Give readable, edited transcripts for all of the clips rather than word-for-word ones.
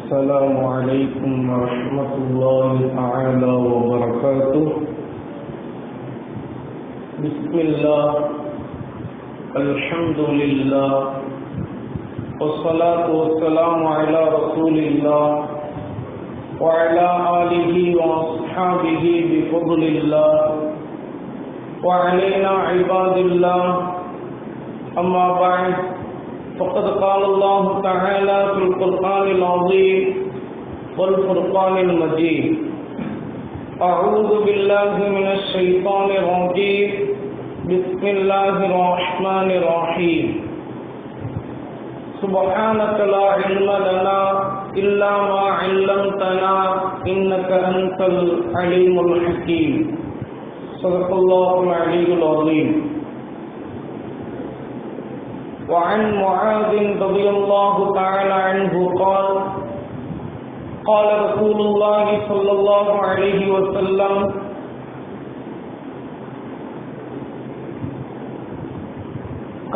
السلام عليكم ورحمة الله تعالى وبركاته. بسم الله، الحمد لله، والصلاة والسلام على رسول الله وعلى آله وأصحابه بفضل الله وعلينا عباد الله. أما بعد، فقد قال الله تعالى في القرآن العظيم والفرقان المجيد: أعوذ بالله من الشيطان الرجيم، بسم الله الرحمن الرحيم. سبحانك لا علم لنا إلا ما علمتنا إنك أنت العليم الحكيم. صدق الله العلي العظيم. وعن معاذ رضي الله تعالى عنه قال: قال رسول الله صلى الله عليه وسلم: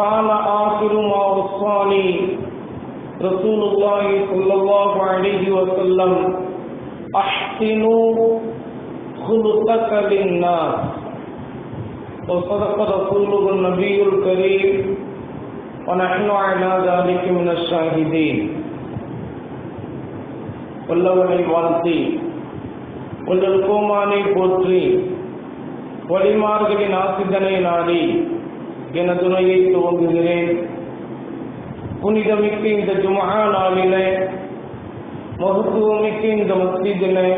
كان آخر ما وصاني رسول الله صلى الله عليه وسلم أحسنوا خلقك للناس. وصدق رسوله النبي الكريم ونحن على ذلك من الشاهدين. வல்லவனை வாழ்த்தி உங்கள் கோமானை போற்றி வழிமார்களின் ஆசிதனை நாடி என துணையை துவங்குகிறேன். புனிதமிக்க இந்த ஜும்ஆ நாளிலே, மகத்துவமிக்க இந்த மஸ்ஜிதிலே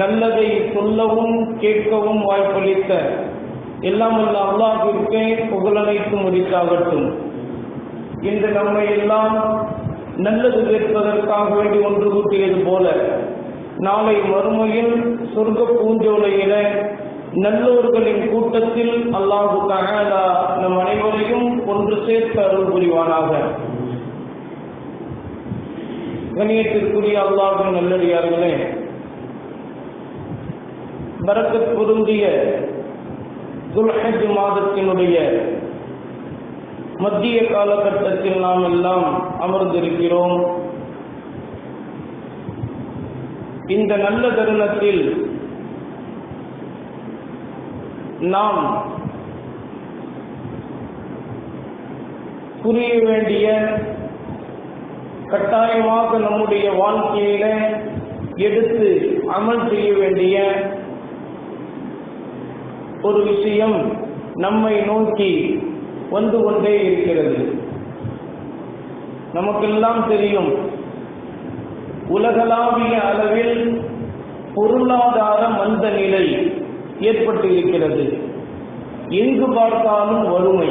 நல்லதை சொல்லவும் கேட்கவும் வாய்ப்பளித்த எல்லாம் வல்ல அல்லாஹ்விற்கே புகழனைத்து முடித்தாகட்டும். இன்று நம்மை எல்லாம் நல்லது கேட்பதற்காக வேண்டி ஒன்று கூட்டியது போல, நாளை மறுமையில் சொர்க்க பூஞ்சோலையில நல்லோர்களின் கூட்டத்தில் அல்லாஹு தஆலா நம் அனைவரையும் ஒன்று சேர்த்து அருள் புரிவானாக. கண்ணியத்திற்குரிய அல்லாஹ்வின் நல்லடியார்களே, பரக்கத் பொருந்திய துல்ஹஜ் மாதத்தினுடைய மத்திய காலகட்டத்தில் நாம் எல்லாம் அமர்ந்திருக்கிறோம். இந்த நல்ல தருணத்தில் நாம் புரிய வேண்டிய, கட்டாயமாக நம்முடைய வாழ்க்கையில எடுத்து அமல் செய்ய வேண்டிய ஒரு விஷயம் நம்மை நோக்கி வந்து கொண்டே இருக்கிறது. நமக்கெல்லாம் தெரியும், உலகளாவிய அளவில் பொருளாதார மந்த நிலை ஏற்பட்டு இருக்கிறது. எங்கு பார்த்தாலும் வறுமை.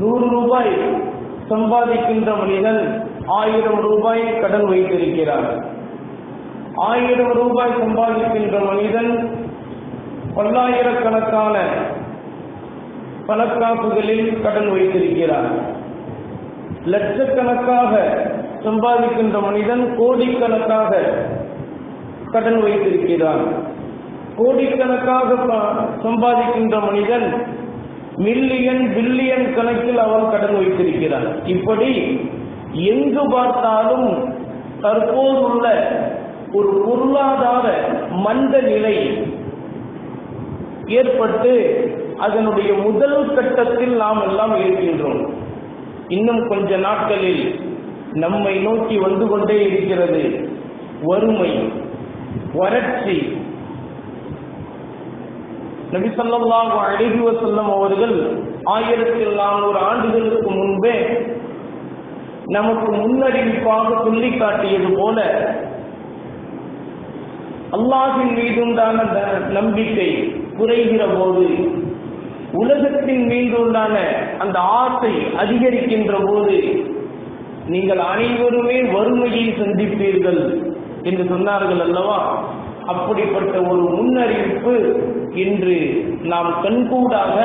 100 ரூபாய் சம்பாதிக்கின்ற மனிதன் 1000 ரூபாய் கடன் வைத்திருக்கிறார். 1000 ரூபாய் சம்பாதிக்கின்ற மனிதன் பல்லாயிரக்கணக்கான பணக்காசுகளில் கடன் வைத்திருக்கிறார். லட்சக்கணக்காக சம்பாதிக்கின்ற மனிதன் கோடிக்கணக்காக கடன் வைத்திருக்கிறார். கோடிக்கணக்காக சம்பாதிக்கின்ற மனிதன் மில்லியன் பில்லியன் கணக்கில் அவன் கடன் வைத்திருக்கிறான். இப்படி எங்கு பார்த்தாலும் தற்போதுள்ள ஒரு பொருளாதார மந்த நிலை ஏற்பட்டு அதனுடைய முதல் கட்டத்தில் நாம் எல்லாம் இருக்கின்றோம். இன்னும் கொஞ்ச நாட்களில் நம்மை நோக்கி வந்து கொண்டே இருக்கிறது வறுமை, வறட்சி. நபி ஸல்லல்லாஹு அலைஹி வஸல்லம் அவர்கள் 1400 ஆண்டுகளுக்கு முன்பே நமக்கு முன்னறிவிப்பாக சொல்லி காட்டியது போல, அல்லாஹ்வின் மீதுண்டான நம்பிக்கை குறைகிற போது, உலகத்தின் மீதுண்டான அந்த ஆசை அதிகரிக்கின்ற போது நீங்கள் அனைவருமே வறுமையை சந்திப்பீர்கள் என்று சொன்னார்கள் அல்லவா? அப்படிப்பட்ட ஒரு முன்னறிவிப்பு இன்று நாம் கண்கூடாக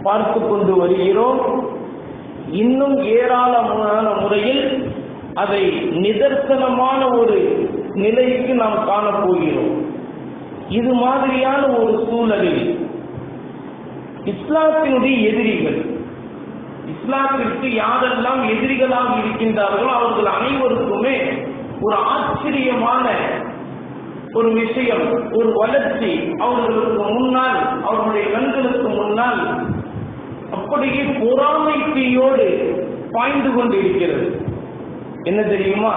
பார்த்து கொண்டு வருகிறோம். இன்னும் ஏராளமான முறையில் அதை நிதர்சனமான ஒரு நிலைக்கு நாம் காணப்போகிறோம். இது மாதிரியான ஒரு சூழலில் இஸ்லாத்தினுடைய எதிரிகள், இஸ்லாத்திற்கு யாரெல்லாம் எதிரிகளாக இருக்கின்றார்களோ அவர்கள் அனைவருக்குமே ஒரு ஆச்சரியமான ஒரு விஷயம், ஒரு வளர்ச்சி அவர்களுக்கு முன்னால், அவர்களுடைய கண்களுக்கு முன்னால் அப்படியே பொறாமை தீயோடு பாய்ந்து கொண்டிருக்கிறது. என்ன தெரியுமா?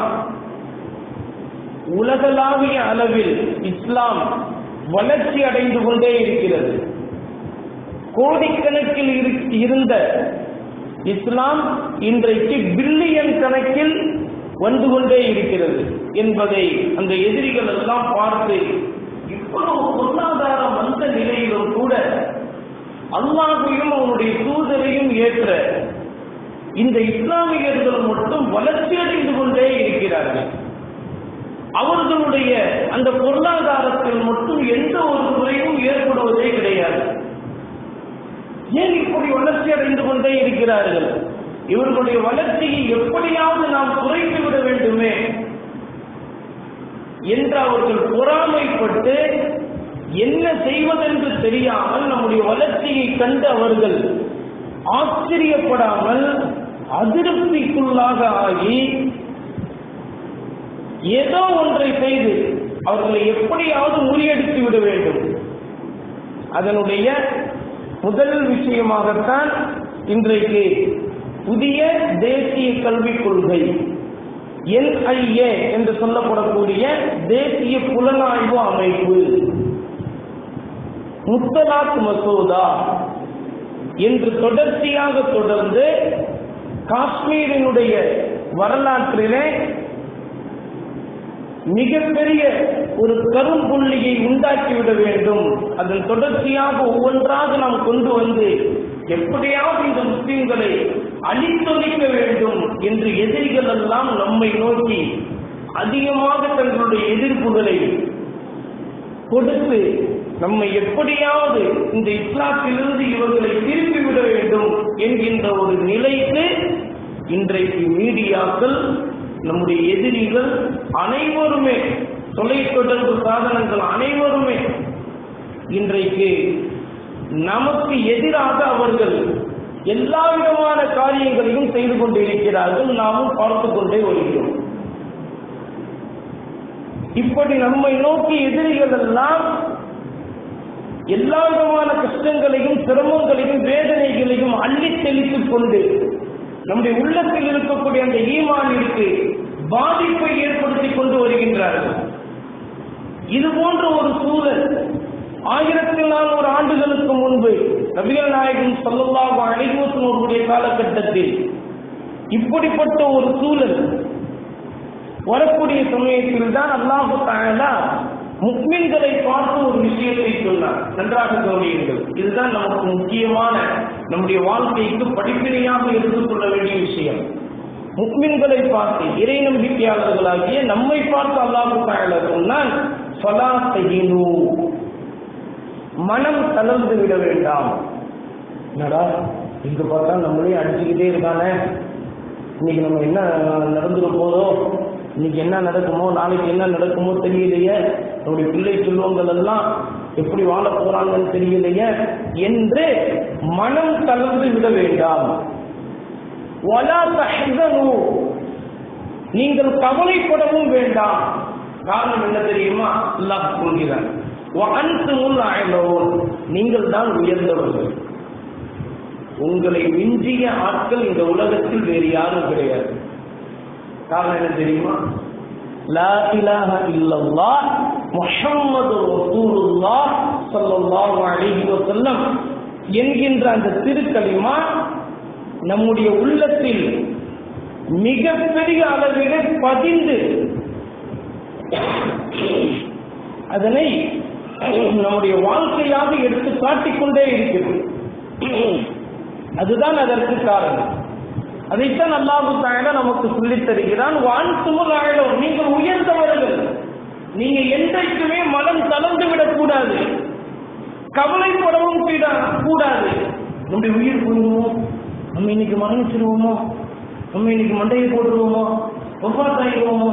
உலகளாவிய அளவில் இஸ்லாம் வளர்ச்சி அடைந்து கொண்டே இருக்கிறது. கோடிக்கணக்கில் இருந்த இஸ்லாம் இன்றைக்கு பில்லியன் கணக்கில் வந்து கொண்டே இருக்கிறது என்பதை அந்த எதிரிகள் எல்லாம் பார்த்து, இவ்வளவு பொருளாதாரம் வந்த நிலையிலும் கூட அல்லாஹையும் அவனுடைய தூதரையும் ஏற்ற இந்த இஸ்லாமியர்கள் மட்டும் வளர்ச்சி அடைந்து கொண்டே இருக்கிறார்கள். அவர்களுடைய அந்த பொருளாதாரத்தில் மட்டும் எந்த ஒரு குறையும் ஏற்படுவதே கிடையாது. ஏன் இப்படி வளர்ச்சி அடைந்து கொண்டே இருக்கிறார்கள்? இவர்களுடைய வளர்ச்சியை எப்படியாவது நாம் குறைத்து விட வேண்டுமே என்று அவர்கள் பொறாமைப்பட்டு என்ன செய்வதென்று தெரியாமல் நம்முடைய வளர்ச்சியை கண்டு அவர்கள் ஆச்சரியப்படாமல் அதிருப்திக்குள்ளாக ஆகி ஏதோ ஒன்றை செய்து அவர்களை எப்படியாவது முறியடித்து விட வேண்டும். அதனுடைய முதல் விஷயமாகத்தான் இன்றைக்கு புதிய தேசிய கல்விக் கொள்கை NIA என்று சொல்லப்படக்கூடிய தேசிய புலனாய்வு அமைப்பு, முத்தலாக் மசோதா என்று தொடர்ச்சியாக தொடர்ந்து காஷ்மீரினுடைய வரலாற்றிலே மிகப்பெரிய ஒரு கரும்புள்ளியை உண்டாக்கிவிட வேண்டும். அதன் தொடர்ச்சியாக ஒவ்வொன்றாக நாம் கொண்டு வந்து எப்படியாவது இந்த முஸ்லிம்களை அழித்தொழிக்க வேண்டும் என்று எதிரிகள் எல்லாம் நம்மை நோக்கி அதிகமாக தங்களுடைய எதிர்ப்புகளை கொடுத்து நம்மை எப்படியாவது இந்த இஸ்லாத்திலிருந்து இவர்களை திருப்பிவிட வேண்டும் என்கின்ற ஒரு நிலைக்கு இன்றைக்கு மீடியாக்கள், நம்முடைய எதிரிகள் அனைவருமே, தொலைத்தொடர்பு சாதனங்கள் அனைவருமே இன்றைக்கு நமக்கு எதிராக அவர்கள் எல்லா விதமான காரியங்களையும் செய்து கொண்டிருக்கிறார்கள். நாமும் பார்த்து கொண்டே வருகிறோம். இப்படி நம்மை நோக்கி எதிரிகள் எல்லாம் எல்லா விதமான கஷ்டங்களையும் சிரமங்களையும் வேதனைகளையும் அள்ளி தெளித்துக் கொண்டு நம்முடைய உள்ளத்தில் இருக்கக்கூடிய அந்த ஈமானிற்கு பாதிப்பை ஏற்படுத்திக் கொண்டு வருகின்றார்கள். இது போன்ற ஒரு சூழல் 1400 ஆண்டுகளுக்கு முன்பு நபிகள் நாயகம் ஸல்லல்லாஹு அலைஹி வஸல்லம் அவர்களுடைய காலகட்டத்தில் இப்படிப்பட்ட ஒரு சூழல் வரக்கூடிய சமயத்தில் தான் அல்லாஹ் தஆலா முஃமின்களை பார்த்து ஒரு விஷயத்தை சொன்னார். நன்றாக கவனியுங்கள். இதுதான் நமக்கு முக்கியமான, நம்முடைய வாழ்க்கைக்கு படிப்பினையாக எடுத்துக்கொள்ள வேண்டிய விஷயம். முஃமின்களை பார்த்து, இறை நம்பிக்கையாளர்களாகிய நம்மை பார்த்து அல்லாஹ் தஆலா சொன்னான், ஃபலா தஹினு, மனம் தளர்ந்து விட வேண்டாம். என்னடா இங்க பார்த்தா நம்மளே அடிச்சுக்கிட்டே இருக்கானே, இன்னைக்கு நம்ம என்ன நடந்துட போதோ, இன்னைக்கு என்ன நடக்குமோ, நாளைக்கு என்ன நடக்குமோ தெரியலையே, நம்முடைய பிள்ளை செல்வங்கள் எல்லாம் எப்படி வாழ போறாங்கன்னு தெரியலையே என்று மனம் தளர்ந்து விட வேண்டாம். வலா தஹ்ஸனு, நீங்கள் கவலைப்படவும் வேண்டாம். காரணம் என்ன தெரியுமா? அல்லாஹ் சொல்கிறார், வஅன்துமுல் அஅலூன், நீங்கள் தான் உயர்ந்தவர்கள். உங்களை மிஞ்சிய ஆட்கள் இந்த உலகத்தில் வேறு யாரும் கிடையாது. காரணம் என்ன தெரியுமா? லா இலாஹ இல்லல்லாஹ் முஹம்மது ரசூலுல்லாஹ் ஸல்லல்லாஹு அலைஹி வஸல்லம் என்கின்ற அந்த திருக்கலிமா நம்முடைய உள்ளத்தில் மிகப்பெரிய அளவிலே பதிந்து அதனை நம்முடைய வாழ்க்கையாக எடுத்து காட்டிக்கொண்டே இருக்கிறது. அதுதான் அதற்கு காரணம். அதைத்தான் அல்லாஹ் தஆலா நமக்கு சொல்லித் தருகிறான், வஅன்துமுல் அஅலூன், நீங்கள் உயர்ந்தவர்கள். நீங்க என்றைக்குமே மனம் தளர்ந்து விடக்கூடாது, கவலைப்படவும் கூடாது. நம்முடைய உயிர் போயிடுமோ, நம்ம இன்னைக்கு மரணிச்சிருவோமோ, நம்ம இன்னைக்கு மண்டையை போட்டுருவோமோ, ஒப்பாத்தாயிடுவோமோ,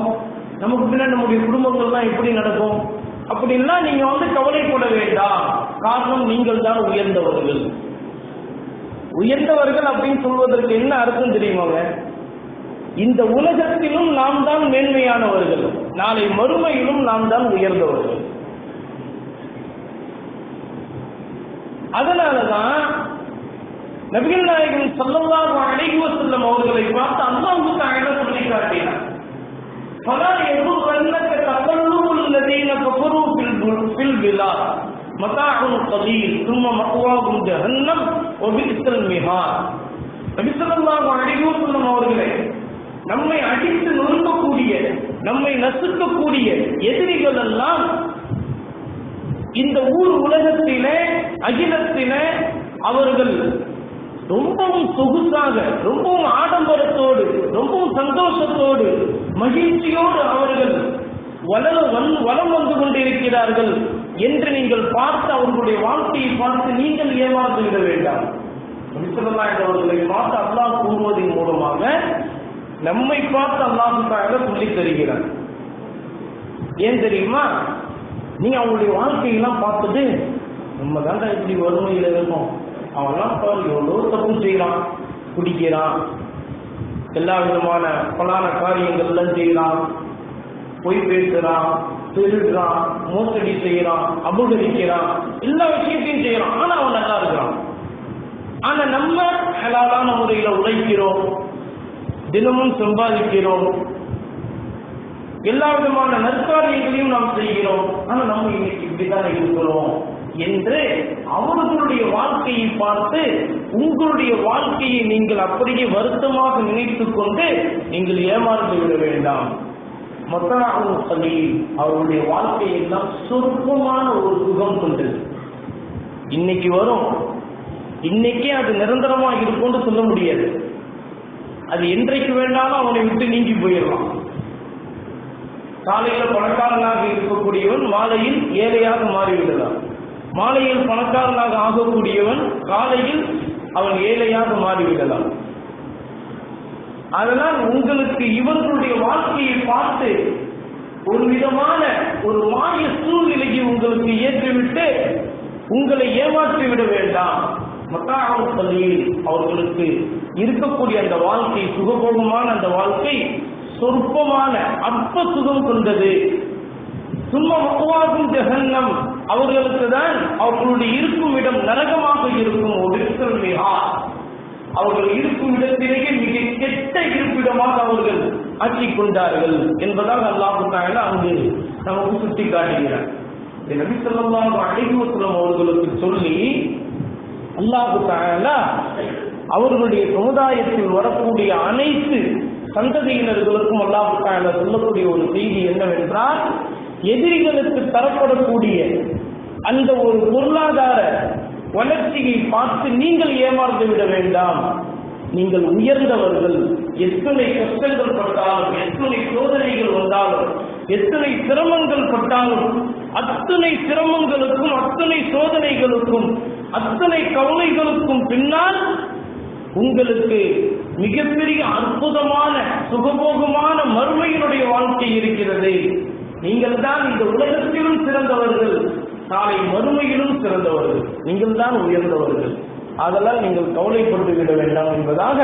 நமக்கு பின்னாடி நம்முடைய குடும்பங்கள்லாம் எப்படி நடக்கும் அப்படின்னா நீங்க கவலைப்பட வேண்டாம். காரணம், நீங்கள் தான் உயர்ந்தவர்கள். உயர்ந்தவர்கள் அப்படின்னு சொல்வதற்கு என்ன அர்த்தம் தெரியுமாங்க? இந்த உலகத்திலும் நாம் தான் மேன்மையானவர்கள், நாளை மறுமையிலும் நாம் தான் உயர்ந்தவர்கள். அதனாலதான் நபிகள் நாயகம் ஸல்லல்லாஹு அலைஹி வஸல்லம் அவர்களை பார்த்து அல்லாஹ் தஆலா சொல்லி காட்டினார், ஃபலா யகுர்ரன்னக தகல்லுபுல் லதீன கஃபரு ஃபில் பிலாத் மதாஉன் கலீல் ثم மஅவாஹும் ஜஹன்னம் வபிஸல் மிஹாத். நபி ஸல்லல்லாஹு அலைஹி வஸல்லம் அவர்களே, நம்மை அடித்து நொறுக்கக்கூடிய, நம்மை நசுக்கக்கூடிய எதிரிகள் எல்லாம் இந்த ஊர் உலகத்திலே, அகிலத்திலே அவர்கள் ரொம்பவும் சொகுசாக, ரொம்பவும் ஆடம்பரத்தோடு, ரொம்பவும் சந்தோஷத்தோடு, மகிழ்ச்சியோடு அவர்கள் வலம் வந்து கொண்டிருக்கிறார்கள் என்று நீங்கள் பார்த்து அவர்களுடைய வாழ்க்கையை பார்த்து நீங்கள் ஏமாந்து விட வேண்டாம். அவர்களை பார்த்து அல்லாஹ் கூறுவதன் மூலமாக நம்மை பார்த்து அல்லாஹ்வுக்காக சொல்லி தருகிறார். ஏன் தெரியுமா? நீங்க அவங்களுடைய வாழ்க்கையெல்லாம் பார்த்துட்டு நம்ம தாண்டா இப்படி வறுமையில இருக்கோம், அவன்லாம் பாரு எவ்வளோ தப்பு செய்யறான், குடிக்கிறான், எல்லா விதமான பலான காரியங்கள்லாம் செய்யறான், பொய் பேசுறான், திருடுறான், மோசடி செய்யறான், அபகரிக்கிறான், எல்லா விஷயத்தையும் செய்யறான், ஆனா அவன் நல்லா இருக்கிறான். ஆனா நம்ம ஹலாலான முறையில உழைக்கிறோம், தினமும் சம்பாதிக்கிறோம், எல்லா விதமான நற்காரியங்களையும் நாம் செய்கிறோம், ஆனா நம்ம இன்னைக்கு இப்படித்தான் இருக்கிறோம் என்று அவர்களுடைய வாழ்க்கையை பார்த்து உங்களுடைய வாழ்க்கையை நீங்கள் அப்படியே வருத்தமாக நினைத்துக் கொண்டு நீங்கள் ஏமாந்து விட வேண்டாம். மொத்தமாக அவருடைய வாழ்க்கையெல்லாம் சொற்பமான ஒரு சுகம் கொண்டது. இன்னைக்கு வரும், இன்னைக்கே அது நிரந்தரமா இருக்கும்னு சொல்ல முடியாது. அது என்றைக்கு வேண்டாலும் அவனை விட்டு நீங்கி போயிடலாம். காலையில பணக்காரனாக இருக்கக்கூடியவன் மாலையில் ஏழையாக மாறிவிடலாம். மாலையில் பணக்காரனாக ஆகக்கூடியவன் காலையில் அவன் ஏழையாக மாறிவிடலாம். அதனால் உங்களுக்கு இவர்களுடைய வாழ்க்கையை பார்த்து ஒரு விதமான ஒரு மாய சூழ்நிலையை உங்களுக்கு ஏற்றிவிட்டு உங்களை ஏமாற்றிவிட வேண்டாம். மத்தாவுகளில் அவர்களுக்கு இருக்கக்கூடிய அந்த வாழ்க்கை, சுகபோகமான அந்த வாழ்க்கை சொற்பமான அற்ப சுகம் கொண்டது. சும்மா மக்குவாகும் ஜஹன்னம், அவர்களுக்கு தான் அவர்களுடைய இருக்கும் இடம் நரகமாக இருக்கும். ஒரு மிகா அவர்கள் இருக்கும் இடத்திலேயே மிக கெட்ட இருப்பிடமாக அவர்கள் ஆக்கிக் கொண்டார்கள் என்பதாக அல்லாஹ் தஆலா அங்கு நமக்கு சுட்டி காட்டுகிறார். நபி ஸல்லல்லாஹு அலைஹி வஸல்லம் அவர்களுக்கு சொல்லி அல்லாஹ் தஆலா அவர்களுடைய சமுதாயத்தில் வரக்கூடிய அனைத்து சந்ததியினர்களுக்கும் அல்லாஹ் தஆலா சொல்லக்கூடிய ஒரு செய்தி என்னவென்றால், எதிரிகளுக்கு தரப்படக்கூடிய அந்த ஒரு பொருளாதார வளர்ச்சியை பார்த்து நீங்கள் ஏமாந்து விட வேண்டாம். நீங்கள் உயர்ந்தவர்கள். எத்தனை கஷ்டங்கள் பட்டாலும், எத்தனை சோதனைகள் வந்தாலும், எத்தனை சிரமங்கள் பட்டாலும், அத்தனை சிரமங்களுக்கும், அத்தனை சோதனைகளுக்கும், அத்தனை கவலைகளுக்கும் பின்னால் உங்களுக்கு மிகப்பெரிய அற்புதமான சுகபோகமான மறுமையினுடைய வாழ்க்கை இருக்கிறது. நீங்கள் தான் இந்த உலகத்திலும் சிறந்தவர்கள், நாளை மறுமையிலும் சிறந்தவர்கள், நீங்கள் தான் உயர்ந்தவர்கள். அதெல்லாம் நீங்கள் கவலைப்பட்டு விட வேண்டாம் என்பதாக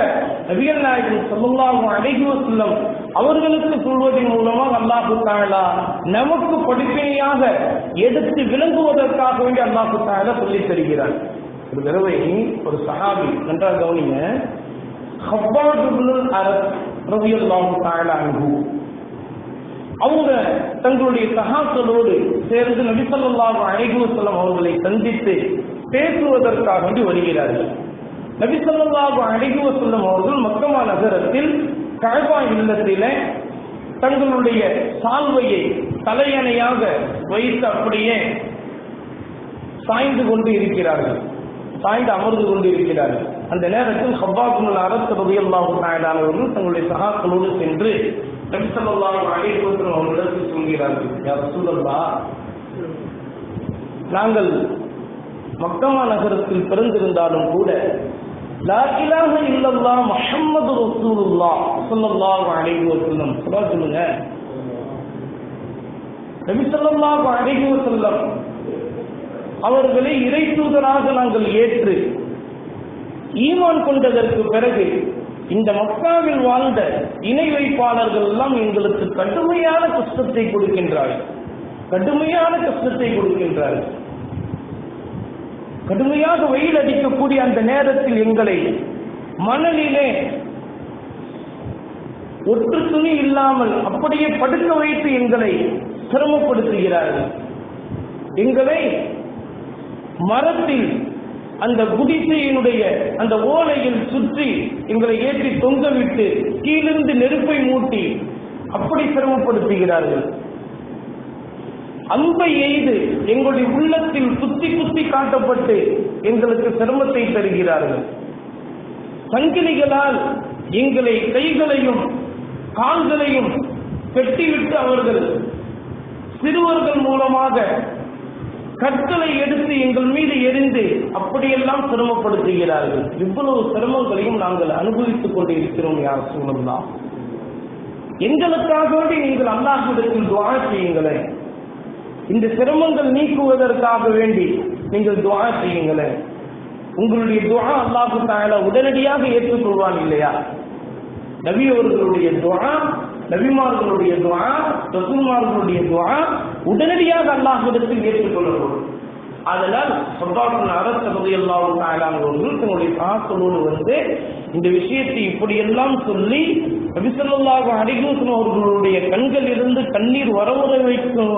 நபிகள் நாயகம் ஸல்லல்லாஹு அலைஹி வஸல்லம் அவர்களுக்கு சொல்வதன் மூலமாக அல்லாஹ் தஆலா நமக்கு படிப்பினையாக எடுத்து விளங்குவதற்காக வேண்டி அல்லாஹ் தஆலா சொல்லித் தருகிறார். ஒரு தடவை ஒரு சஹாபி, நன்றாக கவனிங்க, ஹப்பாப் இப்னுல் அரத் ரலியல்லாஹு தஆலா அன்ஹு, அவங்க தங்களுடைய சஹாக்களோடு சேர்ந்து நபி ஸல்லல்லாஹு அலைஹி வஸல்லம் அவர்களை சந்தித்து பேசுவதற்காக வேண்டி வருகிறார்கள். நபி ஸல்லல்லாஹு அலைஹி வஸல்லம் அவர்கள் மக்கா நகரத்தில் கஅபா இல்லத்திலே தங்களுடைய சால்வையை தலையணையாக வைத்து அப்படியே சாய்ந்து கொண்டு இருக்கிறார்கள், சாய்ந்து அமர்ந்து கொண்டு இருக்கிறார்கள். அந்த நேரத்தில் ஹப்பாப் இப்னுல் அரத் ரலியல்லாஹு தஆலா அவர்கள் தங்களுடைய சஹாக்களோடு சென்று நபி ஸல்லல்லாஹு அலைஹி வஸல்லம் அவர்களுக்கு சொல்கிறார்கள், யா ரசூலல்லாஹ், நாங்கள் மக்கா நகரத்தில் பிறந்திருந்தாலும் கூட லா இலாஹ இல்லல்லாஹ் முஹம்மது ரசூலுல்லாஹ் ஸல்லல்லாஹு அலைஹி வஸல்லம் சொல்லுங்க. நபி ஸல்லல்லாஹு அலைஹி வஸல்லம் அவர்களை இறை தூதராக நாங்கள் ஏற்று ஈமான் கொண்டதற்கு பிறகு இந்த மக்காவில் வாழ்ந்த இணை வைப்பாளர்கள் எல்லாம் எங்களுக்கு கடுமையான கஷ்டத்தை கொடுக்கின்றார்கள். கடுமையான கஷ்டத்தை கொடுக்கின்றார்கள். கடுமையாக வெயில் அடிக்கக்கூடிய அந்த நேரத்தில் எங்களை மணலிலே ஒற்று துணி இல்லாமல் அப்படியே படுக்க வைத்து எங்களை சிரமப்படுத்துகிறார்கள். எங்களை மரத்தில் அந்த குடிசையினுடைய அந்த ஓலையில் சுற்றி எங்களை ஏற்றி தொங்கவிட்டு கீழிருந்து நெருப்பை மூட்டி அப்படி சிரமப்படுத்துகிறார்கள். அம்பை எய்து எங்களுடைய உள்ளத்தில் குத்தி குத்தி காட்டப்பட்டு எங்களுக்கு சிரமத்தை தருகிறார்கள். சங்கிலிகளால் எங்களை கைகளையும் கால்களையும் வெட்டிவிட்டு அவர்கள் சிறுவர்கள் மூலமாக கற்களை எடுத்து எங்கள் மீது எரிந்து அப்படியெல்லாம் சிரமப்படுத்துகிறார்கள். இவ்வளவு சிரமங்களையும் நாங்கள் அனுபவித்துக் கொண்டு இருக்கிறோம். யார் சூழலாம் எங்களுக்காக வேண்டி நீங்கள் அல்லாஹ்விடத்தில் துஆ செய்யுங்களேன். இந்த சிரமங்கள் நீக்குவதற்காக வேண்டி நீங்கள் துஆ செய்யுங்களேன். உங்களுடைய துஆ அல்லாஹ் தஆலா உடனடியாக ஏற்றுக்கொள்வான் இல்லையா? நபி அவர்களுடைய துஆ, நபிமார்களுடைய துஆ, ரசூல்மார்களுடைய துஆ உடனடியாக அல்லாஹ்விடத்தில் ஏற்றுக்கொள்ளப்படும். அதனால் சஹாபாக்கள் அரசு ரலியல்லாஹு தஆலா அவர்கள் தங்களுடைய சஹாபாக்களோடு வந்து இந்த விஷயத்தை இப்படியெல்லாம் சொல்லி நபி ஸல்லல்லாஹு அலைஹி வஸல்லம் அவர்களுடைய கண்களிலிருந்து கண்ணீர் வரவர வைக்கும்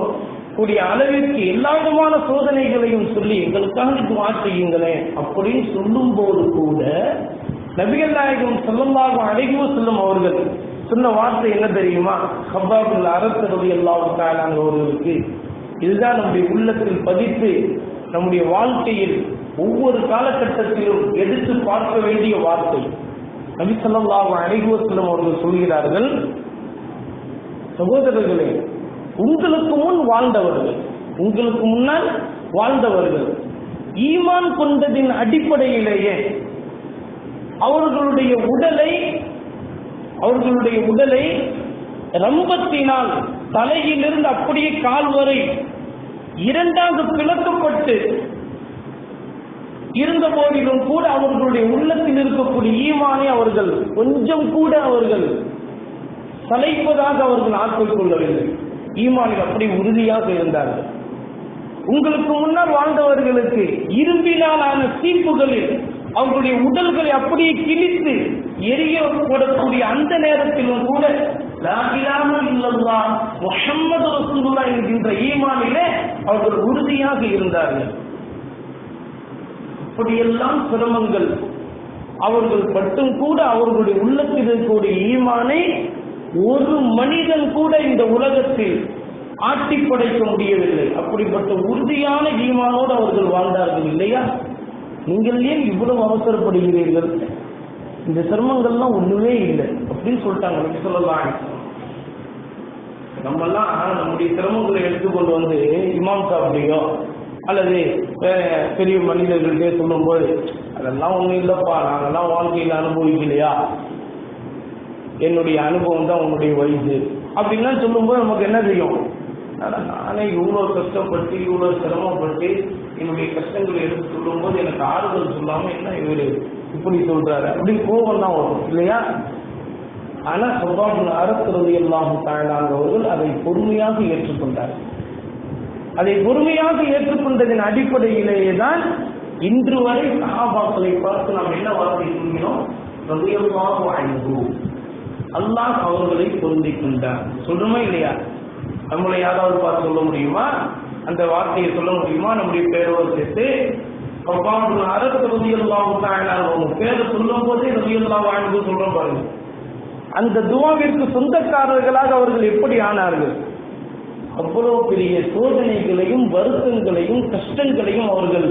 கூடிய அளவிற்கு எல்லா விதமான சோதனைகளையும் சொல்லி எங்களுக்காக துஆ செய்யுங்களேன் அப்படின்னு சொல்லும் போது கூட நபிகள் நாயகம் ஸல்லல்லாஹு அலைஹி வஸல்லம் அவர்கள் சொன்ன வார்த்தை என்ன தெரியுமா? சஹாபாக்கள் அரசு ரலியல்லாஹு தஆலா அவர்களுக்கு இதுதான் நம்முடைய உள்ளத்தில் பதித்து நம்முடைய வாழ்க்கையில் ஒவ்வொரு காலகட்டத்திலும் எடுத்து பார்க்க வேண்டிய வார்த்தை. நபி ஸல்லல்லாஹு அலைஹி வஸல்லம் அவர்கள் சொல்கிறார்கள், சகோதரர்களே, உங்களுக்கு முன் வாழ்ந்தவர்கள், உங்களுக்கு முன்னால் வாழ்ந்தவர்கள் ஈமான் கொண்டதின் அடிப்படையிலேயே அவர்களுடைய உடலை ரம்பத்தினால் தலையிலிருந்து அப்படியே கால் வரை இரண்டாக பிளக்கப்பட்டு இருந்த போதிலும் கூட அவர்களுடைய உள்ளத்தில் இருக்கக்கூடிய ஈமானை அவர்கள் கொஞ்சம் கூட அவர்கள் சளைப்பதாக அவர்கள் ஆக்கிக் கொள்ளவில்லை. ஈமானில் அப்படி உறுதியாக இருந்தார்கள். உங்களுக்கு முன்னால் வாழ்ந்தவர்களுக்கு இரும்பினாலான சீப்புகளில் அவர்களுடைய உடல்களை அப்படியே கிழித்து எரியப்படக்கூடிய அந்த நேரத்திலும் கூட லா இலாஹ இல்லல்லாஹ் முஹம்மது ரசூலுல்லாஹ் என்கின்ற ஈமானிலே அவர்கள் உறுதியாக இருந்தார்கள். அப்படியெல்லாம் சிரமங்கள் அவர்கள் பட்டும் கூட அவர்களுடைய உள்ளத்தில் இருக்கக்கூடிய ஈமானை ஒரு மனிதன் கூட இந்த உலகத்தில் ஆட்டி படைக்க முடியவில்லை. அப்படிப்பட்ட உறுதியான ஈமானோடு அவர்கள் வாழ்ந்தார்கள் இல்லையா? நீங்கள் ஏன் இவ்வளவு அவசரப்படுகிறீர்கள்? இந்த சிரமங்கள்லாம் ஒண்ணுமே இல்லை அப்படின்னு சொல்லிட்டாங்க. சொல்லலாம் நம்மெல்லாம் நம்முடைய சிரமங்களை எடுத்துக்கொண்டு வந்து இமாம் சாப்பிடையோ அல்லது பெரிய மனிதர்களுக்கே சொல்லும் போது அதெல்லாம் ஒண்ணும் இல்லப்பா, நாங்கெல்லாம் வாழ்க்கையில் அனுபவிக்கலையா, என்னுடைய அனுபவம் தான் உன்னுடைய வயசு அப்படின்லாம் சொல்லும்போது நமக்கு என்ன செய்யும்? நானே இவ்வளோ கஷ்டப்பட்டு இவ்வளோ சிரமப்பட்டு என்னுடைய கஷ்டங்களை எடுத்து சொல்லும் போது எனக்கு ஆறுதல் சொல்லாம என்ன இவரு இப்படி சொல்றாரு அப்படின்னு கோபம் தான் வரும் இல்லையா? ஆனா சஹாபாக்கள் அரசு ரலியல்லாஹு தஆலா அவர்கள் அதை பொறுமையாக ஏற்றுக்கொண்டார்கள். அதை பொறுமையாக ஏற்றுக்கொண்டதின் அடிப்படையிலேயே தான் இன்று வரை சஹாபாக்களை பார்த்து நாம் என்ன வார்த்தை சொல்கிறோம்? ரலியல்லாஹு அன்ஹு, அல்லாஹ் அவர்களை பொருந்திக் கொண்டார் சொல்லுமா இல்லையா? நம்மளை யாராவது பார்த்து சொல்ல முடியுமா? அந்த வார்த்தையை சொல்ல முடியுமா? நம்முடைய பேரோடு சேர்த்து அரசு ரலியல்லாஹு தஆலா அவங்க பேரை சொல்லும் போதே ரலியல்லாஹு அன்ஹு சொல்றோம் பாருங்க. அந்த துஆவிற்கு சொந்தக்காரர்களாக அவர்கள் எப்படி ஆனார்கள்? அவ்வளவு பெரிய சோதனைகளையும் வருத்தங்களையும் கஷ்டங்களையும் அவர்கள்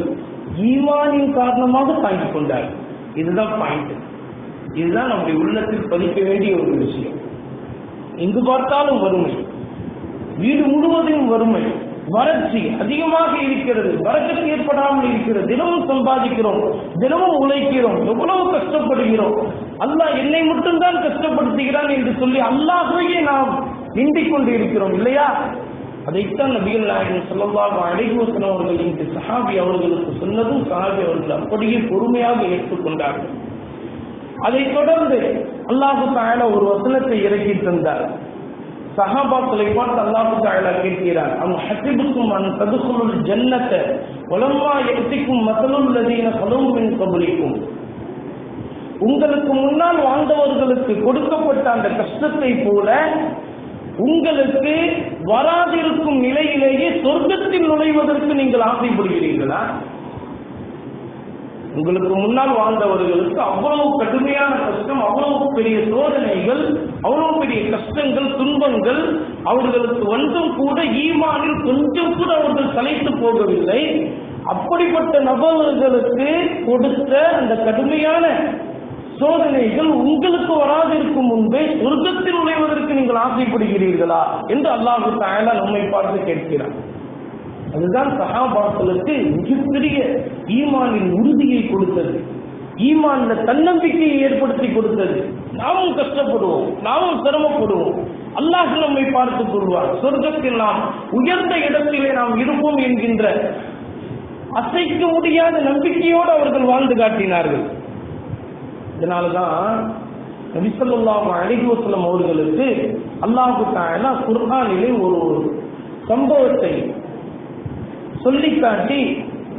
ஈமானின் காரணமாக தாங்கிக் கொண்டார்கள். இதுதான் பாயிண்ட். இதுதான் நம்முடைய உள்ளத்தில் பதிக்க வேண்டிய ஒரு விஷயம். எங்கு பார்த்தாலும் வறுமை, வீடு முழுவதும் வறுமை, வறட்சி அதிகமாக இருக்கிறது, வரக்கத்து ஏற்படாமல் இருக்கிறது. தினமும் சம்பாதிக்கிறோம், தினமும் உழைக்கிறோம், எவ்வளவு கஷ்டப்படுகிறோம். அல்லாஹ் என்னை மட்டும்தான் கஷ்டப்படுத்துகிறான் என்று சொல்லி அல்லாஹ்வையே நாம் நிந்திக் கொண்டு இருக்கிறோம் இல்லையா? அதைத்தான் நபிகள் நாயகம் ஸல்லல்லாஹு அலைஹி வஸல்லம் அவர்கள் இந்த சஹாபி அவர்களுக்கு சொன்னதும் சஹாபி அவர்கள் அப்படியே பொறுமையாக ஏற்றுக்கொண்டார்கள். அதைத் தொடர்ந்து அல்லாஹு தஆலா ஒரு வசனத்தை இறக்கி தந்தார். சஹாபாக்களை பார்த்து அல்லாஹு தஆலா கேட்கிறார், அம் ஹஸிபுக்கும் அன் ததுகுலுல் ஜன்னத வலம்மா யக்திக்கும் மஸலுல் லதீன ஸலூ மின் கப்லிக்கும், உங்களுக்கு முன்னால் வாழ்ந்தவர்களுக்கு கொடுக்கப்பட்ட அந்த கஷ்டத்தை போல உங்களுக்கு வராதிருக்கும் நிலையிலேயே சொர்க்கத்தில் நுழைவதற்கு நீங்கள் ஆசைப்படுகிறீர்களா? உங்களுக்கு முன்னால் வாழ்ந்தவர்களுக்கு அவ்வளவு கடுமையான கஷ்டம், அவ்வளவு பெரிய சோதனைகள், அவ்வளவு பெரிய கஷ்டங்கள், துன்பங்கள் அவர்களுக்கு வந்தும் கூட ஈமானில் கொஞ்சம் கூட அவர்கள் சளைத்து போகவில்லை. அப்படிப்பட்ட நபர்களுக்கு கொடுத்த அந்த கடுமையான சோதனைகள் உங்களுக்கு வராதிருக்கும் முன்பே சொர்க்கத்தில் நுழைவதற்கு நீங்கள் ஆசைப்படுகிறீர்களா என்று அல்லாஹ் தஆலா நம்மை பார்த்து கேட்கிறார். அதுதான் சஹாபாக்களுக்கு மிகப்பெரிய ஈமானின் உறுதியை கொடுத்தது, ஈமான்ல தன்னம்பிக்கையை ஏற்படுத்தி கொடுத்தது. நாமும் கஷ்டப்படுவோம், நாமும் சிரமப்படுவோம், அல்லாஹ் நம்மை பார்த்துக் கொள்வார், சொர்க்கத்தில் நாம் உயர்ந்த இடத்திலே நாம் இருப்போம் என்கின்ற அசைக்க முடியாத நம்பிக்கையோடு அவர்கள் வாழ்ந்து காட்டினார்கள். இதனால்தான் நபி ஸல்லல்லாஹு அலைஹி வஸல்லம் அவர்களுக்கு அல்லாஹ் தஆலா குர்ஆனிலே ஒரு சம்பவத்தை சொல்லிக்காட்டி,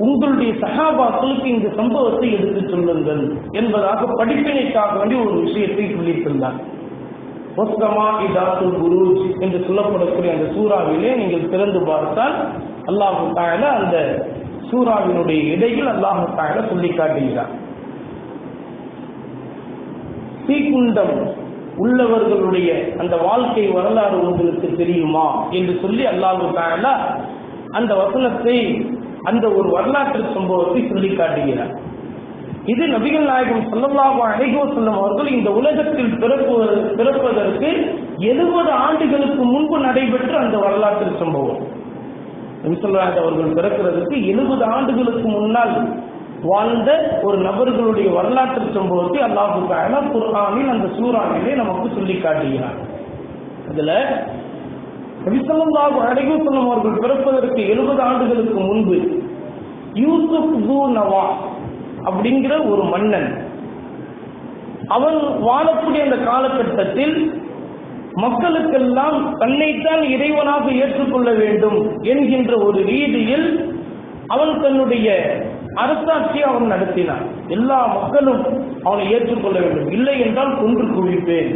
உங்களுடைய சஹாபாக்களுக்கு இந்த சம்பவத்தை எடுத்துச் சொல்லுங்கள் என்பதாக படிப்பினைக்காக வேண்டி ஒரு விஷயத்தை சொல்லியிருந்தார். புரூஜ் என்று சொல்லப்படக்கூடிய அந்த சூறாவிலே நீங்கள் திறந்து பார்த்தால் அல்லாஹ் தஆலா அந்த சூறாவினுடைய இடையில் அல்லாஹ் தஆலா சொல்லி காட்டுகிறார். தீக்குண்டம் உள்ளவர்களுடைய அந்த வாழ்க்கை வரலாறு உங்களுக்கு தெரியுமா என்று சொல்லி அல்லாஹ் தஆலா அந்த வசனத்தை, அந்த ஒரு வரலாற்று சம்பவத்தை சொல்லி காட்டுகிறார். இது நபிகள் நாயகம் ஸல்லல்லாஹு அலைஹி வஸல்லம் அவர்கள் இந்த உலகத்தில் பிறப்பதற்கு 70 ஆண்டுகளுக்கு முன்பு நடைபெற்ற அந்த வரலாற்று சம்பவம். நபி ஸல்லல்லாஹு அலைஹி அவர்கள் பிறக்கிறதுக்கு 70 ஆண்டுகளுக்கு முன்னால் வாழ்ந்த ஒரு நபர்களுடைய வரலாற்று சம்பவத்தை அல்லாஹ் தஆலா குர்ஆனில் அந்த சூறாவிலே நமக்கு சொல்லி காட்டுகிறார். அதுல நபி ஸல்லல்லாஹு அலைஹி வஸல்லம் அவர்கள் பிறப்பதற்கு 70 ஆண்டுகளுக்கு முன்பு யூசுப் து நவா அப்படிங்கிற ஒரு மன்னன், அவன் வாழக்கூடிய அந்த காலகட்டத்தில் மக்களுக்கெல்லாம் தன்னைத்தான் இறைவனாக ஏற்றுக்கொள்ள வேண்டும் என்கின்ற ஒரு ரீதியில் அவன் தன்னுடைய அரசாட்சியை அவன் நடத்தினான். எல்லா மக்களும் அவனை ஏற்றுக்கொள்ள வேண்டும், இல்லை என்றால் கொன்று குவிப்பேன்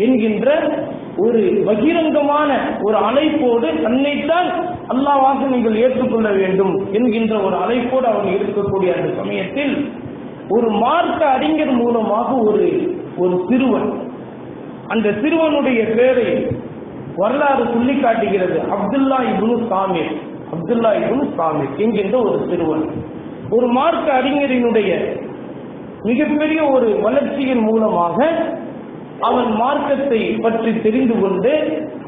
என்கின்ற ஒரு பகிரங்கமான ஒரு அழைப்போடு தன்னைத்தான் அல்லாஹ்வாக நீங்கள் ஏற்றுக்கொள்ள வேண்டும் என்கின்ற ஒரு அழைப்போடு அவன் இருக்கக்கூடிய அந்த சமயத்தில் ஒரு மார்க்க அறிஞர் மூலமாக ஒரு சிறுவன், அந்த சிறுவனுடைய பெயரை வரலாறு சொல்லி காட்டுகிறது, அப்துல்லா இப்னு சாமிர் என்கின்ற ஒரு சிறுவன். ஒரு மார்க்க அறிஞரினுடைய மிகப்பெரிய ஒரு வளர்ச்சியின் மூலமாக அவன் மார்க்கத்தை பற்றி தெரிந்து கொண்டு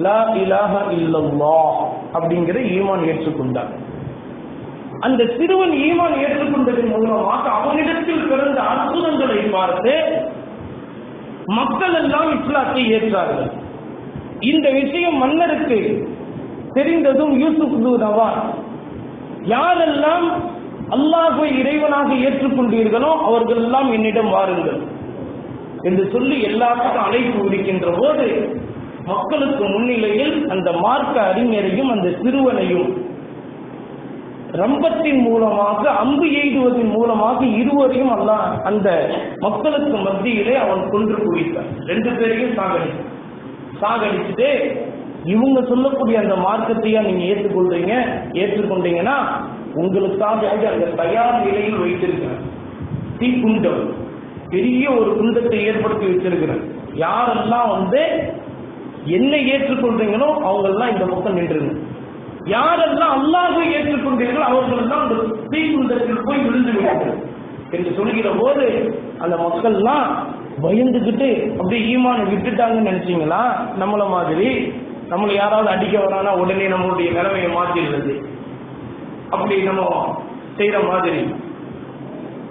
லா இலாஹா இல்லல்லாஹ் அப்படிங்கிற ஈமான் ஏற்றுக்கொண்டான். அந்த சிறுவன் ஈமான் ஏற்றுக்கொண்டதன் மூலமாக அவனிடத்தில் பிறந்த அற்புதங்களை பார்த்து மக்கள் எல்லாம் இஸ்லாத்தை ஏற்றார்கள். இந்த விஷயம் மன்னருக்கு தெரிந்ததும் யூசுப் து நவா, யாரெல்லாம் அல்லாஹ்வை இறைவனாக ஏற்றுக்கொண்டீர்களோ அவர்கள் எல்லாம் என்னிடம் வாருங்கள் என்று சொல்லி எல்லாத்துக்கும் அழைப்பு விடுக்கின்ற போது மக்களுக்கு முன்னிலையில் அந்த மார்க்க அறிஞரையும் அந்த சிறுவனையும் ரம்பத்தின் மூலமாக, அம்பு எய்துவதன் மூலமாக இருவரையும் அல்லாஹ் அந்த மக்களுக்கு மத்தியிலே அவன் கொன்று குவித்தான். 2 பேரையும் சாகடிச்சுட்டு இவங்க சொல்லக்கூடிய அந்த மார்க்கத்தையா நீங்க ஏற்றுக்கொண்டீங்கன்னா உங்களுக்காக அந்த தயார் நிலையில் வைத்திருக்கிறார். தீக்குண்டம், பெரிய ஒரு குண்டத்தை ஏற்படுத்தி வச்சிருக்கிறார். யாரெல்லாம் என்னை ஏற்றுக்கொள்றீங்களோ அவங்கெல்லாம் இந்த பக்கம் நின்றுங்க, யாரெல்லாம் அல்லாஹ்வை ஏற்றுக்கொண்டீர்களோ அவர்கள் எல்லாம் அந்த தீக்குண்டத்தில் போய் விழுந்து விடுங்கள் என்று சொல்கிற போது அந்த மக்கள்லாம் பயந்துகிட்டு அப்படியே ஈமானை விட்டுட்டாங்கன்னு நினைச்சீங்களா? நம்மள மாதிரி நம்மளை யாராவது அடிக்க வரானா உடனே நம்மளுடைய நிலைமையை மாற்றிடுறது, அப்படி நம்ம செய்யற மாதிரி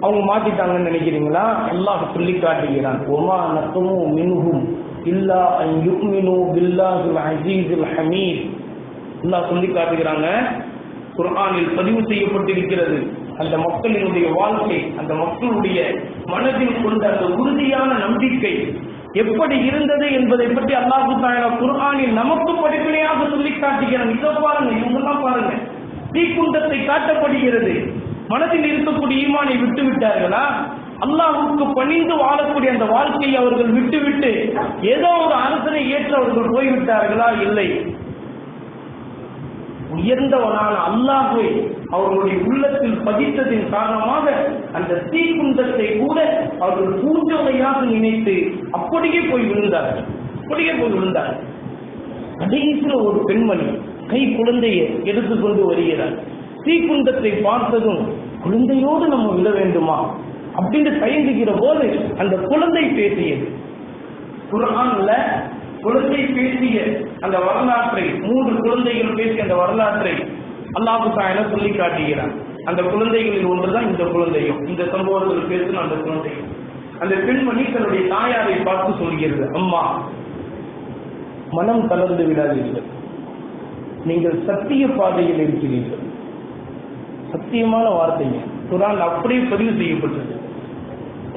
அவங்க மாத்திட்டாங்கன்னு நினைக்கிறீங்களா? அல்லாஹ் சொல்லி காட்டுகிறான், ஒமா நக்கமு மின்ஹும் இல்லா அன் யுக்மினு பில்லாஹில் அஸீஸில் ஹமீத் அல்லாஹ் சொல்லி காட்டுகிறாங்க, குர்ஆனில் பதிவு செய்யப்பட்டிருக்கிறது. அந்த மக்களினுடைய வாழ்க்கை, அந்த மக்களுடைய மனதில் கொண்ட அந்த உறுதியான நம்பிக்கை எப்படி இருந்தது என்பதை பற்றி அல்லாஹ் தஆலா குர்ஆனில் நமக்கு படிப்படியாக சொல்லி காட்டுகிறான். இதை பாருங்க, இவங்கெல்லாம் பாருங்க, தீக்குண்டத்தை காட்டப்படுகிறது. மனதில் இருக்கக்கூடிய ஈமானை விட்டு விட்டார்களா? அல்லாஹ்வுக்கு பணிந்து வாழக்கூடிய அந்த வாழ்க்கையை அவர்கள் விட்டுவிட்டு ஏதோ ஒரு அரசனை ஏற்று அவர்கள் போய்விட்டார்களா? இல்லை. உயர்ந்தவனான அல்லாஹ்வை அவர்களுடைய உள்ளத்தில் பதித்ததின் காரணமாக அந்த தீக்குண்டத்தை கூட அவர்கள் பூஞ்சோலையாக நினைத்து அப்படியே போய் விழுந்தார்கள். கடைசியில் ஒரு பெண்மணி கை குழந்தையை எடுத்துக்கொண்டு வருகிறார். தீக்குண்டத்தை பார்த்ததும் குழந்தையோடு நம்ம விட வேண்டுமா அப்படின்னு தயங்குகிற போது அந்த குழந்தை பேசியது. குர்ஆன்ல குழந்தை பேசிய அந்த வரலாற்றை, 3 குழந்தைகள் பேசிய அந்த வரலாற்றை அல்லாஹ் தஆலா சொல்லி காட்டுகிறார். அந்த குழந்தைகளில் ஒன்றுதான் இந்த குழந்தையும், இந்த சம்பவத்தில் பேசின அந்த குழந்தையும். அந்த பெண்மணி தன்னுடைய தாயாரை பார்த்து சொல்கிறது, அம்மா, மனம் தளர்ந்து விடாதீர்கள், நீங்கள் சத்திய பாதையில் இருக்கிறீர்கள். சத்தியமான வார்த்தைங்க, குர்ஆன் அப்படியே பதிவு செய்யப்பட்டது.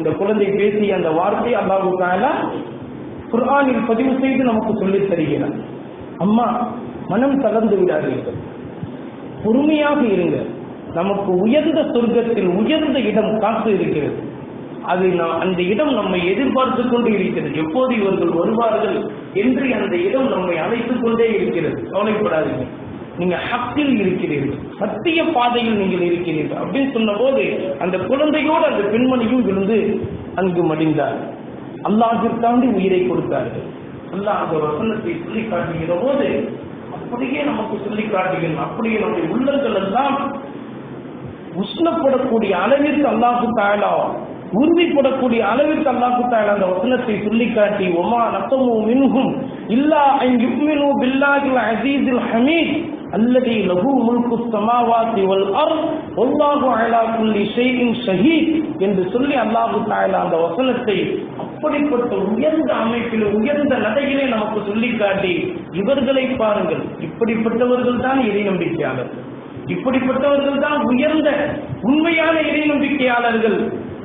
இந்த குழந்தை பேசிய அந்த வார்த்தை அல்லாஹ் தஆலா குர்ஆனில் பதிவு செய்து நமக்கு சொல்லித் தருகிறார். அம்மா, மனம் தளர்ந்து விடாதீர்கள், பொறுமையாக இருங்க. நமக்கு உயர்ந்த சொர்க்கத்தில் உயர்ந்த இடம் காத்து இருக்கிறது. அது அந்த இடம் நம்மை எதிர்பார்த்து கொண்டு இருக்கிறது. எப்போது இவர்கள் வருவார்கள் என்று அந்த இடம் நம்மை அழைத்துக் கொண்டே இருக்கிறது. கவலைப்படாதீங்க, நீங்க ஹக்கில் இருக்கிறீர்கள், சத்திய பாதையில் நீங்கள் இருக்கிறீர்கள் அப்படின்னு சொன்ன போது அந்த குழந்தையோடு அந்த பெண்மணியும் விழுந்து அங்கு மடிந்தார். அல்லாஹ்விற்காண்டி உயிரை கொடுத்தார்கள். அல்லாஹ் அந்த வசனத்தை சொல்லி காட்டுகிற போது அப்படியே நமக்கு சொல்லி காட்டுகிறோம். அப்படியே நம்முடைய உள்ளங்கள் எல்லாம் உஷ்ணப்படக்கூடிய அளவிற்கு அல்லாஹ் தஆலா, உறுதிப்படக்கூடிய அளவிற்கு அல்லாஹ் தஆலா அந்த வசனத்தை சொல்லி காட்டி, ஒமா நஸமு மின்ஹும் இல்லா அன் யுமினு பில்லாஹில் அஸீஸில் ஹமீத் அல்லதி லஹு முல்கு ஸமாவாத்தி வல் அர்த் வல்லாஹு அலா குல்லி ஷைஇன் ஷஹீத் என்று சொல்லி அல்லாஹ் தஆலா அந்த வசனத்தை அப்படிப்பட்ட உயர்ந்த அமைப்பில் உயர்ந்த நடையிலே நமக்கு சொல்லி காட்டி, இவர்களை பாருங்கள், இப்படிப்பட்டவர்கள் தான் இறை நம்பிக்கையாளர்கள், இப்படிப்பட்டவர்கள் தான் உயர்ந்த உண்மையான இறை நம்பிக்கையாளர்கள்.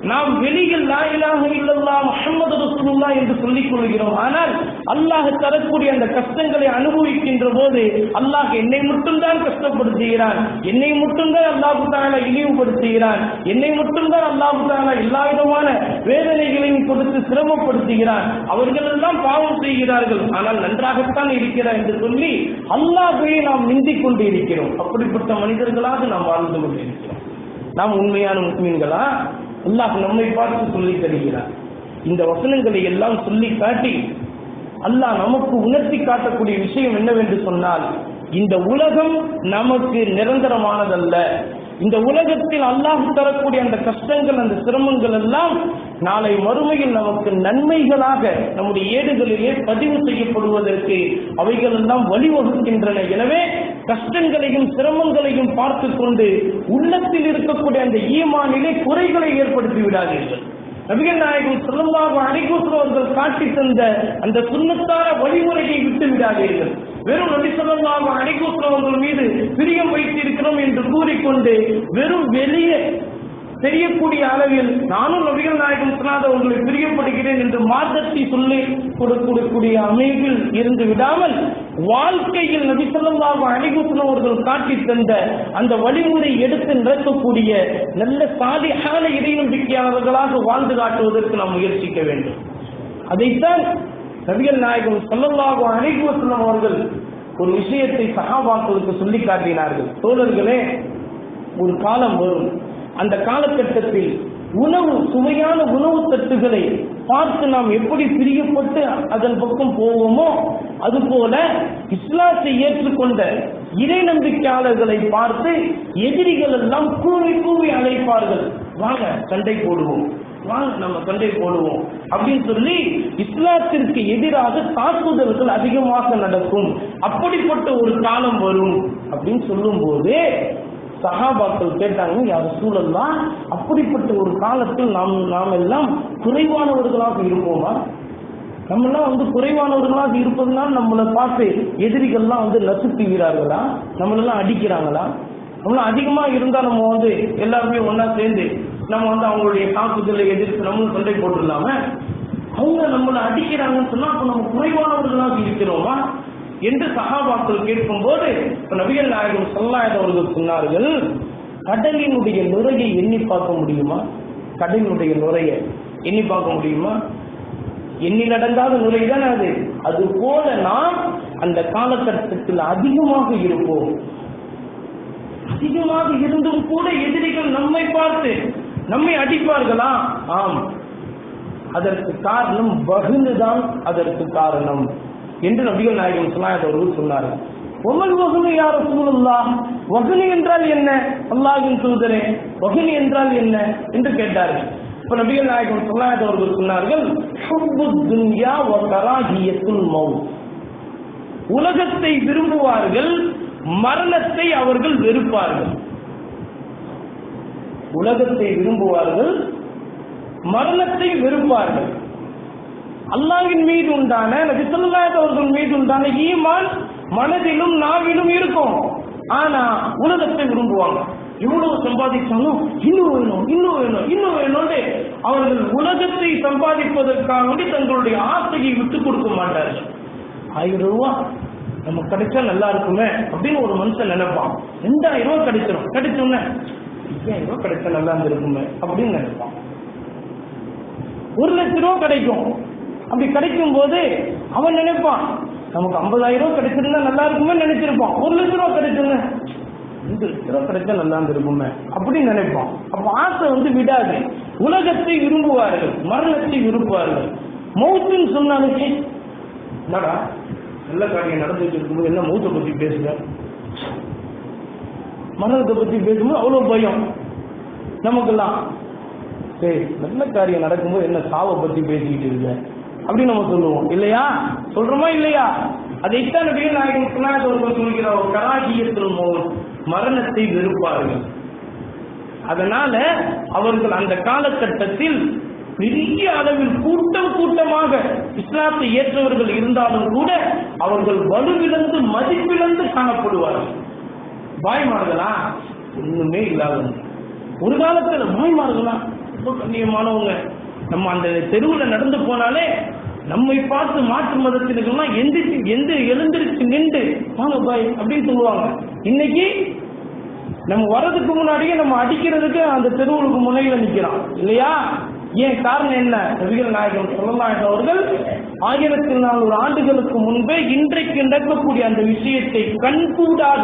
நாம் வெளியில் லா இலாஹ இல்லல்லாஹ் முஹம்மது ரசூலுல்லாஹ் என்று சொல்லிக் கொள்கிறோம். ஆனால் அல்லாஹ் தரக்கூடிய அந்த கஷ்டங்களை அனுபவிக்கின்ற போது அல்லாஹ் என்னை மட்டும்தான் கஷ்டப்படுத்துகிறான், என்னை மட்டும்தான் அல்லாஹ் தஆலா இழிவுபடுத்துகிறான், என்னை மட்டும்தான் அல்லாஹ் தஆலா எல்லா விதமான வேதனைகளையும் கொடுத்து சிரமப்படுத்துகிறான், அவர்கள் எல்லாம் பாவம் செய்கிறார்கள் ஆனால் நன்றாகத்தான் இருக்கிறார் என்று சொல்லி அல்லாஹ்வை நாம் நிந்திக் கொண்டு இருக்கிறோம். அப்படிப்பட்ட மனிதர்களாக நாம் வாழ்ந்து கொண்டிருக்கிறோம். நாம் உண்மையான முஸ்லிம்களா? அல்லாஹ் நம்மை பார்த்து சொல்லி தருகிறார். இந்த வசனங்களை எல்லாம் சொல்லி காட்டி அல்லாஹ் நமக்கு உணர்த்தி காட்டக்கூடிய விஷயம் என்னவென்று சொன்னால், இந்த உலகம் நமக்கு நிரந்தரமானதல்ல. இந்த உலகத்தில் அல்லாஹ் தரக்கூடிய அந்த கஷ்டங்கள், அந்த சிரமங்கள் எல்லாம் நாளை மறுமையில் நமக்கு நன்மைகளாக நம்முடைய ஏடுகளிலே பதிவு செய்யப்படுவதற்கு அவைகள் எல்லாம் வழிவகுக்கின்றன. எனவே கஷ்டங்களையும் சிரமங்களையும் பார்த்து கொண்டு உள்ளத்தில் இருக்கக்கூடிய அந்த ஈமானிலே குறைகளை ஏற்படுத்தி விடாதீர்கள். நபிகள் நாயகம் ஸல்லல்லாஹு அலைஹி வஸல்லம் அவர்கள் காட்டி தந்த அந்த சுன்னத்தான வழிமுறையை விட்டு விடாதீர்கள். வெறும் நபி ஸல்லல்லாஹு அலைஹி வஸல்லம் அவர்கள் மீது பிரியம் வைத்திருக்கிறோம் என்று கூறிக்கொண்டு வெறும் வெளியே தெரியக்கூடிய அளவில் நானும் நபிகள் நாயகம் ஸல்லல்லாஹு அவர்களை பிரியப்படுகிறேன் என்று மார்க்கத்தை சொல்லி கொடுக்கக்கூடிய அமைப்பில் இருந்து விடாமல், வாழ்க்கையில் நபி ஸல்லல்லாஹு அலைஹி வஸல்லம் அவர்கள் காட்டி தந்த அந்த வழிமுறை எடுத்து நடக்கக்கூடிய நல்ல சாலிஹான இறை நம்பிக்கையாளர்களாக வாழ்ந்து காட்டுவதற்கு நாம் முயற்சிக்க வேண்டும். அதைத்தான் நபிகள் நாயகம் ஸல்லல்லாஹு அலைஹி வஸல்லம் அவர்கள் ஒரு விஷயத்தை சஹாபாக்களுக்கு சொல்லி காட்டினார்கள். தோழர்களே, ஒரு காலம் வரும், அந்த காலகட்டத்தில் உணவு, சுவையான உணவு தட்டுகளை பார்த்து நாம் எப்படி பிரியப்பட்டு அதன் பக்கம் போவோமோ, அதுபோல இஸ்லாத்தை ஏற்றுக்கொண்ட இறை நம்பிக்கையாளர்களை பார்த்து எதிரிகள் எல்லாம் கூவி கூவி அழைப்பார்கள், வாங்க சண்டை போடுவோம், வாங்க நம்ம சண்டை போடுவோம் அப்படின்னு சொல்லி இஸ்லாத்திற்கு எதிராக தாக்குதல்கள் அதிகமாக நடக்கும். அப்படிப்பட்ட ஒரு காலம் வரும் அப்படின்னு சொல்லும் போது சஹாபாக்கள் கேட்டாங்க, யா ரசூலல்லாஹ், அப்படிப்பட்ட ஒரு காலத்தில் நாம் எல்லாம் குறைவானவர்களாக இருப்போமா? நம்மளாம் குறைவானவர்களாக இருப்பதுனால நம்மளை பார்த்து எதிரிகள்லாம் நசுக்குகிறார்களா, நம்மளெல்லாம் அடிக்கிறாங்களா? நம்மளும் அதிகமா இருந்தா நம்ம எல்லாருமே ஒன்னா சேர்ந்து நம்ம அவங்களுடைய தாக்குதலை எதிர்த்து நம்மளும் சண்டை போட்டுடலாம? அவங்க நம்மளை அடிக்கிறாங்கன்னு சொன்னா அப்ப நம்ம குறைவானவர்களாக இருக்கிறோமா என்று சஹாபாக்கள் கேட்கும் போது நபிகள் நாயகம் ஸல்லல்லாஹு அலைஹி அவர்கள் சொன்னார்கள், கடலினுடைய நுரையை எண்ணி பார்க்க முடியுமா? கடலினுடைய நுரையை எண்ணி பார்க்க முடியுமா? எண்ணிலடங்காத நுரைதான் அது. அது போல நாம் அந்த காலகட்டத்தில் அதிகமாக இருப்போம். அதிகமாக இருந்தும் கூட எதிரிகள் நம்மை பார்த்து நம்மை அடிப்பார்களா? ஆம், அதற்கு காரணம் வகுனுதான் அதற்கு காரணம் என்று நபிகள் நாயகம் ஸல்லல்லாஹு அலைஹி அவர்கள் சொன்னார்கள். ஒமல் வகுனு யா ரசூலுல்லாஹ், வகுனு என்றால் என்ன அல்லாஹ்வின் தூதரே, வகுனு என்றால் என்ன என்று கேட்டார்கள். இப்ப நபிகள் நாயகம் ஸல்லல்லாஹு அலைஹி அவர்கள் சொன்னார்கள், ஹுப்புத் துன்யா வ கராஹியத்துல் மௌத், உலகத்தை விரும்புவார்கள், மரணத்தை அவர்கள் வெறுப்பார்கள். உலகத்தை விரும்புவார்கள், மரணத்தை வெறுப்பார்கள். அல்லாஹ்வின் மீது உண்டான நபி ஸல்லல்லாஹு அலைஹி அவர்கள் மீது உண்டான ஈமான் மனதிலும் நாவிலும் இருக்கும். ஆனா உலகத்தை விரும்புவாங்க. எவ்வளவு சம்பாதிச்சாலும் இன்னும் வேணும், இன்னும் வேணும், இன்னும் வேணும்னு அவர்கள் உலகத்தை சம்பாதிப்பதற்காக தங்களுடைய ஆசையை விட்டுக் கொடுக்க மாட்டார்கள். 1000 ரூபாய் நமக்கு கிடைச்சா நல்லா இருக்குமே அப்படின்னு ஒரு மனுஷன் நினைப்பான். 2000 ரூபாய் கிடைச்சிடும், கிடைச்சோம்னா 5000 ரூபாய் கிடைச்சா நல்லா இருந்திருக்குமே அப்படின்னு நினைப்பான். 1 லட்சம் ரூபாய் கிடைக்கும். அப்படி கிடைக்கும் போது அவன் நினைப்பான், நமக்கு 50,000 ரூபாய் கிடைச்சிருந்தா நல்லா இருக்குமே நினைச்சிருப்பான். 1 லட்சம் ரூபாய் கிடைச்சோன்னு 2 லட்சம் ரூபாய் கிடைச்சா நல்லா இருந்திருக்குமே அப்படின்னு நினைப்பான். அப்ப ஆசை விடாது. உலகத்தை விரும்புவார்கள், மரணத்தை விரும்புவார்கள். மௌத்துன்னு சொன்னாலுமே என்னடா நல்ல காரியம் நடந்துட்டு இருக்கும்போது என்ன மௌத்தை பத்தி பேசுற, மரணத்தை பத்தி பேசும்போது அவ்வளவு பயம் நமக்கெல்லாம். சரி, நல்ல காரியம் நடக்கும்போது என்ன சாவை பத்தி பேசிக்கிட்டு இருக்க அப்படின்னு நம்ம சொல்லுவோம் இல்லையா? சொல்றோமா இல்லையா? அதைத்தான் நபிகள் நாயகம் ஸல்லல்லாஹு அலைஹி அவர்கள் சொல்கிறார், கராஹியத்துல் மௌத், மரணத்தை வெறுப்பார்கள். அதனால அவர்கள் அந்த காலகட்டத்தில் பெரிய அளவில் கூட்டம் கூட்டமாக இஸ்லாத்தை ஏற்றவர்கள் இருந்தாலும் கூட அவர்கள் வலுவிழந்து மதிப்பிழந்து காணப்படுவார்கள். பாய்மார்களா ஒண்ணுமே இல்லாத ஒரு காலத்துல பாய்மார்களா ரொம்ப கண்ணியமானவங்க. நம்ம அந்த தெருவில் நடந்து போனாலே நம்மை பார்த்து மாற்று மதத்தினர்கள்லாம் எழுந்திருச்சு நின்று வாங்க பாய் அப்படின்னு சொல்லுவாங்க. இன்னைக்கு நம்ம வர்றதுக்கு முன்னாடியே நம்ம அடிக்கிறதுக்கு அந்த தெருவுக்கு முனையில நிற்கிறோம் இல்லையா? ஏன் காரணம் என்ன? நபிகள் நாயகம் ஸல்லல்லாஹு அலைஹி அவர்கள் 1400 ஆண்டுகளுக்கு முன்பே இன்றைக்கு நடக்கக்கூடிய அந்த விஷயத்தை கண்கூடாக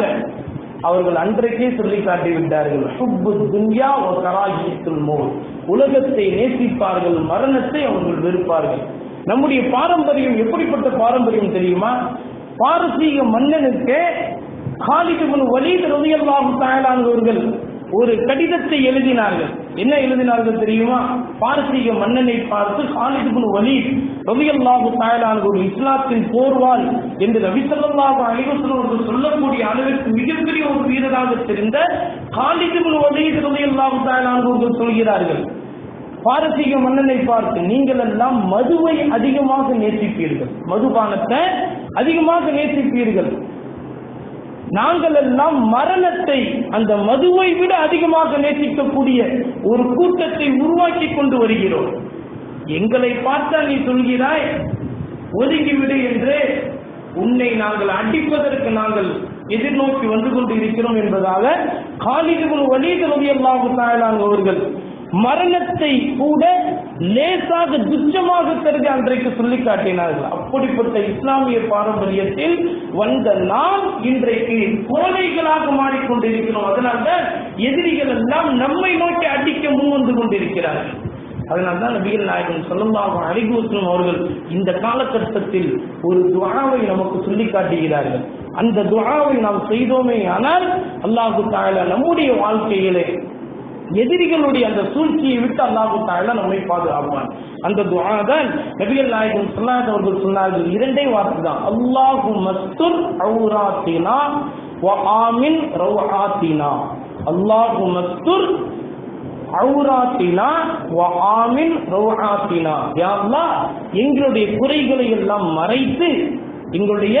அவர்கள் அன்றைக்கே சொல்லி காட்டிவிட்டார்கள். ஹுப்புத் துன்யா வ கராஹியத்துல் மௌத், உலகத்தை நேசிப்பார்கள், மரணத்தை அவர்கள் வெறுப்பார்கள். நம்முடைய பாரம்பரியம் எப்படிப்பட்ட பாரம்பரியம் தெரியுமா? பாரசீக மன்னனுக்கு காலித் இப்னு வலீத் ரலியல்லாஹு தஆலா அவர்கள் ஒரு கடிதத்தை எழுதினார்கள். என்ன எழுதினார்கள் தெரியுமா? பாரசீக மன்னனை பார்த்து காலித் இப்னு வலீத் ரலியல்லாஹு தஆலா ஒரு இஸ்லாத்தின் போர்வாள் என்று நபி ஸல்லல்லாஹு அலைஹி வஸல்லம் அவர்கள் சொல்லக்கூடிய அளவிற்கு மிகப்பெரிய ஒரு வீரராக தெரிந்த காலித் இப்னு வலீத் ரலியல்லாஹு தஆலா அவர்கள் சொல்கிறார்கள், பாரசீக மன்னனை பார்த்து, நீங்கள் எல்லாம் மதுவை அதிகமாக நேசிப்பீர்கள், மதுபானத்தை அதிகமாக நேசிப்பீர்கள், நாங்கள் எல்லாம் மரணத்தை அந்த மதுவை விட அதிகமாக நேசிக்கக்கூடிய ஒரு கூட்டத்தை உருவாக்கி கொண்டு வருகிறோம். எங்களை பார்த்தா நீ சொல்கிறாய் ஒதுங்கிவிடு என்று, உன்னை நாங்கள் அடிப்பதற்கு நாங்கள் எதிர்நோக்கி வந்து கொண்டு இருக்கிறோம் என்பதாக காலித் இப்னு வலீத் ரலியல்லாஹு தஆலா அவர்கள் மரணத்தை கூட லேசாக துச்சமாக கருதி அன்றைக்கு சொல்லி காட்டினார்கள். அப்படிப்பட்ட இஸ்லாமிய பாரம்பரியத்தில் வந்த நாம் இன்றைக்கு கோழைகளாக மாறிக்கொண்டிருக்கிறோம். அதனால்தான் எதிரிகள் எல்லாம் நம்மை நோக்கி அடிக்க முன் வந்து கொண்டிருக்கிறார்கள். அதனால்தான் நபிகள் நாயகம் ஸல்லல்லாஹு அலைஹி வஸல்லம் அவர்கள் இந்த காலகட்டத்தில் ஒரு துஆவை நமக்கு சொல்லி காட்டுகிறார்கள். அந்த துஆவை நாம் செய்தோமே ஆனால் அல்லாஹ் தஆலா நம்முடைய வாழ்க்கையிலே எதிரிகளுடைய அந்த சூழ்ச்சியை விட்டு அல்லாஹ் தஆலா நம்மை பாதுகாப்பான். அந்த துஆ தான் நபிகள் நாயகம் ஸல்லல்லாஹு அலைஹி அவர்கள் சொன்னார்கள். 2 வார்த்தை தான், அல்லாஹும்மஸ்துர் ஔராத்தினா வ ஆமின் ரௌஆத்தினா. அல்லாஹும்மஸ்துர் அவுராத்தினா வ ஆமின் ரௌஆத்தினா. யா அல்லாஹ், எங்களுடைய குறைகளை எல்லாம் மறைத்து, எங்களுடைய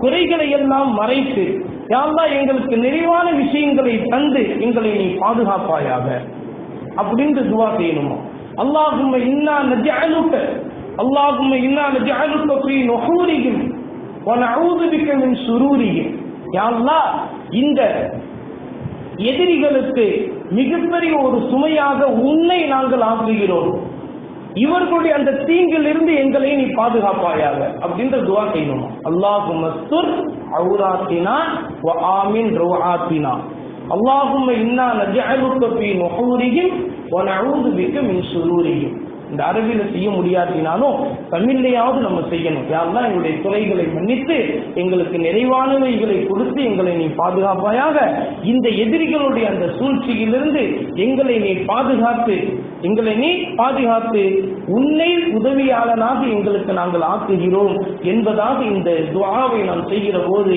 குறைகளை எல்லாம் மறைத்து, யா அல்லாஹ் எங்களுக்கு நிறைவான விஷயங்களை தந்து எங்களை நீ பாதுகாப்பாயாக அப்படின்னு துவா செய்யணுமா. அல்லாஹும்ம இன்னா நஜஅலுக, அல்லாஹும்ம இன்னா நஜஅலுக ஃபீ நுஹூரிஹிம் வ நஊது பிக மின் ஷுரூரிஹிம். யா அல்லாஹ், இந்த எதிரிகளுக்கு மிகப்பெரிய ஒரு சுமையாக உன்னை நாங்கள் ஆக்குகிறோம், இவர்களுடைய அந்த தீங்கில் இருந்து எங்களை நீ பாதுகாப்பாயாக அப்படின்ற துவா செய்யணும். அல்லாஹும்ம ஸ்துர் அவுராத்தினா வ ஆமின் ரௌஆத்தினா. அல்லாஹும்ம இன்னா நஜஅலுக ஃபீ நுஹூரிஹிம் வ நஊது பிக மின் ஷுரூரிஹிம். இந்த அரபியில செய்ய முடியாட்டினாலும் தமிழ்லையாவது நம்ம செய்யணும். யாரெல்லாம் எங்களுடைய குறைகளை மன்னித்து எங்களுக்கு நிறைவானவைகளை கொடுத்து எங்களை நீ பாதுகாப்பாயாக, இந்த எதிரிகளுடைய அந்த சூழ்ச்சியிலிருந்து எங்களை நீ பாதுகாத்து, எங்களை நீ பாதுகாத்து உன்னை உதவியாளனாக எங்களுக்கு நாங்கள் ஆக்குகிறோம் என்பதாக இந்த துஆவை நாம் செய்கிற போது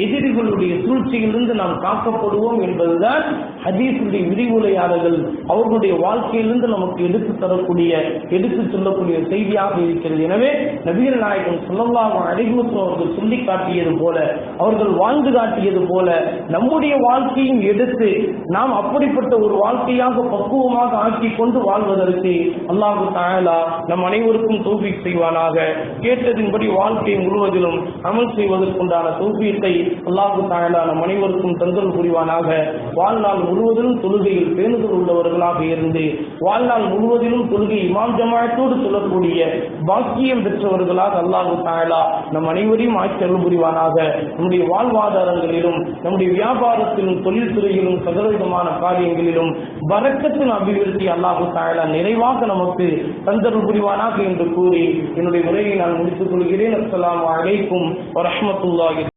எதிரிகளுடைய சூழ்ச்சியிலிருந்து நாம் காக்கப்படுவோம் என்பதுதான் ஹதீஸுடைய விரிவுரையாளர்கள் அவர்களுடைய வாழ்க்கையிலிருந்து நமக்கு எடுத்து தரக்கூடிய, எடுத்து சொல்லக்கூடிய செய்தியாக இருக்கிறது. எனவே நபிகள் நாயகம் ஸல்லல்லாஹு அலைஹி வஸல்லம் அவர்கள் சொல்லி காட்டியது போல, அவர்கள் வாழ்ந்து காட்டியது போல நம்முடைய வாழ்க்கையும் எடுத்து நாம் அப்படிப்பட்ட ஒரு வாழ்க்கையாக பக்குவமாக ஆக்கி கொண்டு வாழ்வதற்கு அல்லாஹு தஆலா நம் அனைவருக்கும் தௌஃபீக் செய்வானாக. கேட்டதின்படி வாழ்க்கை முழுவதிலும் அமல் செய்வதற்குண்டான தௌஃபீக்கை அல்லாஹு தஆலா நம் அனைவருக்கும் தந்தல் புரிவானாக. வாழ்நாள் முழுவதிலும் தொழுகையில் பேணுதல் உள்ளவர்களாக இருந்து வாழ்நாள் முழுவதிலும் தொழுகை இமாம் ஜமாஅத்தோடு சொல்லக்கூடிய பாக்கியம் பெற்றவர்களாக அல்லாஹு தஆலா நம் அனைவரையும் ஆட்சியருள் புரிவானாக. நம்முடைய வாழ்வாதாரங்களிலும் நம்முடைய வியாபாரத்திலும் தொழில் துறையிலும் சகலவிதமான காரியங்களிலும் பரக்கத்தின் அபிவிருத்தி அல்லாஹு தஆலா நிறைவாக நமக்கு தந்தருள் புரிவானாக என்று கூறி என்னுடைய உரையை நான் முடித்துக் கொள்கிறேன். அஸ்ஸலாமு அலைக்கும் வரஹ்மத்துல்லாஹி